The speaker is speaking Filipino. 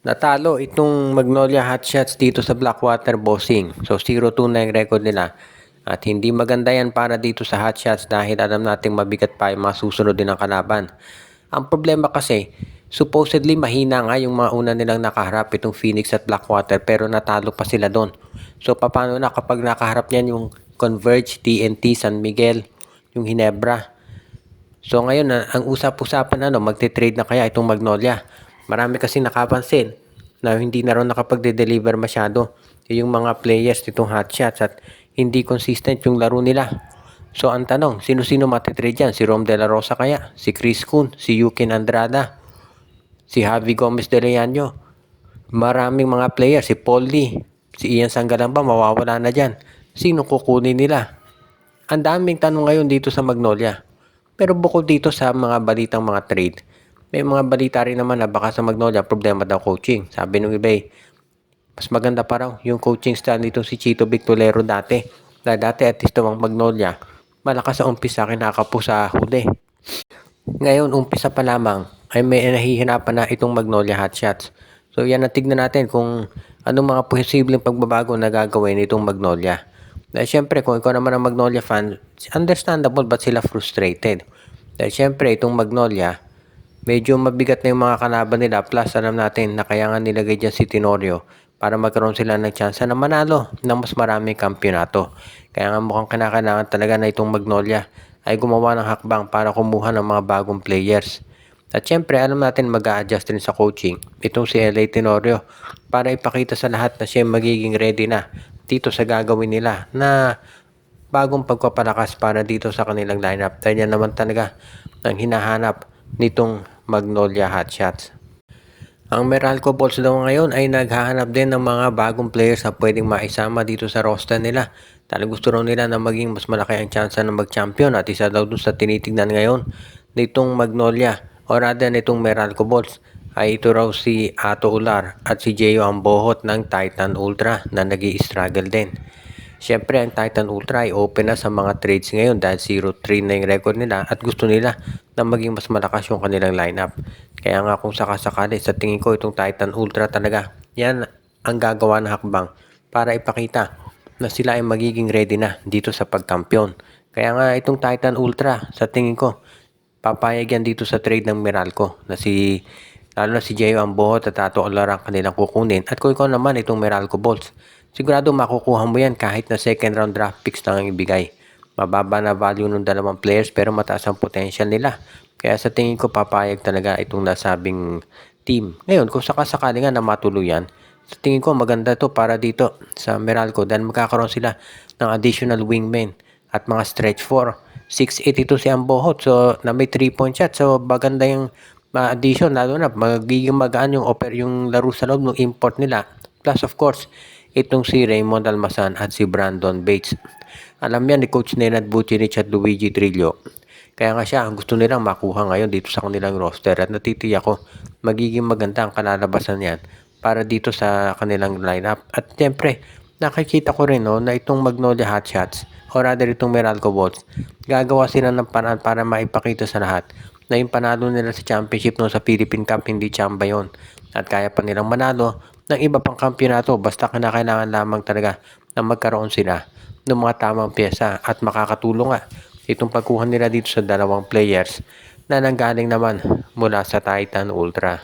Natalo itong Magnolia Hotshots dito sa Blackwater Bossing. So 0-2 na yung record nila. At hindi maganda yan para dito sa Hotshots dahil alam nating mabigat pa yung mga susunod din ng kalaban. Ang problema kasi, supposedly mahina nga yung mga una nilang nakaharap itong Phoenix at Blackwater pero natalo pa sila doon. So paano na kapag nakaharap niyan yung Converge, TNT, San Miguel, yung Hinebra. So ngayon ang usap-usapan magte-trade na kaya itong Magnolia. Marami kasi nakapansin na hindi na raw nakapagde-deliver masyado yung mga players nitong Hotshots at hindi consistent yung laro nila. So ang tanong, sino-sino matitrade dyan? Si Rom De La Rosa kaya? Si Chris Kun? Si Yukin Andrada? Si Javi Gomez de Leano? Maraming mga players. Si Paul Lee? Si Ian Sanggalang ba? Mawawala na dyan. Sino kukunin nila? Ang daming tanong ngayon dito sa Magnolia. Pero bukod dito sa mga balitang mga trade, may mga balita rin naman na baka sa Magnolia problema daw coaching. Sabi nung iba mas maganda pa raw yung coaching style nito si Chito Victolero dati. Dahil dati at least ang Magnolia, malakas sa umpisa kinakapo sa huli. Ngayon, umpisa pa lamang ay may nahihirapan na itong Magnolia Hotshots. So yan ang tignan natin kung anong mga posibleng pagbabago na gagawin itong Magnolia. Dahil syempre kung ikaw naman ang Magnolia fan, understandable ba't sila frustrated. Dahil syempre itong Magnolia, medyo mabigat na yung mga kalaban nila plus alam natin na kaya nga nilagay dyan si Tenorio para magkaroon sila ng tsansa na manalo ng mas maraming kampyonato. Kaya nga mukhang kinakailangan talaga na itong Magnolia ay gumawa ng hakbang para kumuha ng mga bagong players. At syempre alam natin mag-a-adjust rin sa coaching itong si LA Tenorio para ipakita sa lahat na siya magiging ready na dito sa gagawin nila na bagong pagpapalakas para dito sa kanilang lineup. Dahil yan naman talaga ang hinahanap nitong Magnolia Hotshots. Ang Meralco Bulls daw ngayon ay naghahanap din ng mga bagong players na pwedeng maisama dito sa roster nila. Dahil gusto raw nila na maging mas malaki ang chance na mag-champion at isa daw dun sa tinitignan ngayon nitong Magnolia o rather nitong Meralco Bulls ay ito raw si Ato Ular at si Jeyo Ambohot ng Titan Ultra na nag-i-struggle din. Siyempre ang Titan Ultra ay open na sa mga trades ngayon dahil 0-3 na yung record nila at gusto nila na maging mas malakas yung kanilang lineup. Kaya nga kung sakasakali sa tingin ko itong Titan Ultra talaga, yan ang gagawa ng hakbang para ipakita na sila ay magiging ready na dito sa pagkampiyon. Kaya nga itong Titan Ultra sa tingin ko, papayag yan dito sa trade ng Meralco na lalo na si Jeyo Ambohot at Ato Ular ang kanilang kukunin. At kung ikaw naman itong Meralco Bulls, sigurado makukuha mo yan kahit na second round draft picks lang ang ibigay. Mababa na value ng dalawang players pero mataas ang potential nila. Kaya sa tingin ko papayag talaga itong nasabing team. Ngayon, kung sakasakali nga na matuluyan, sa tingin ko maganda to para dito sa Meralco dahil magkakaroon sila ng additional wingmen at mga stretch 4. 6'8 ito si Ambohot so na may 3-point shot. So maganda yung addition lalo na magiging magaan yung laro sa loob ng import nila. Plus of course, itong si Raymond Almasan at si Brandon Bates. Alam yan ni Coach Nenad Bucinich at Luigi Trillo. Kaya nga siya, ang gusto nilang makuha ngayon dito sa kanilang roster at natitiyak ko magiging maganda ang kalalabasan yan para dito sa kanilang lineup. At siyempre, nakikita ko rin na itong Magnolia Hotshots o rather itong Meralco Bulls, gagawa sila ng paraan para maipakita sa lahat na yung panalo nila sa championship sa Philippine Cup hindi tsamba yun. At kaya pa nilang manalo ng iba pang kampyonato basta kailangan lamang talaga na magkaroon sila ng mga tamang pyesa at makakatulong nga itong pagkuha nila dito sa dalawang players na nanggaling naman mula sa Titan Ultra.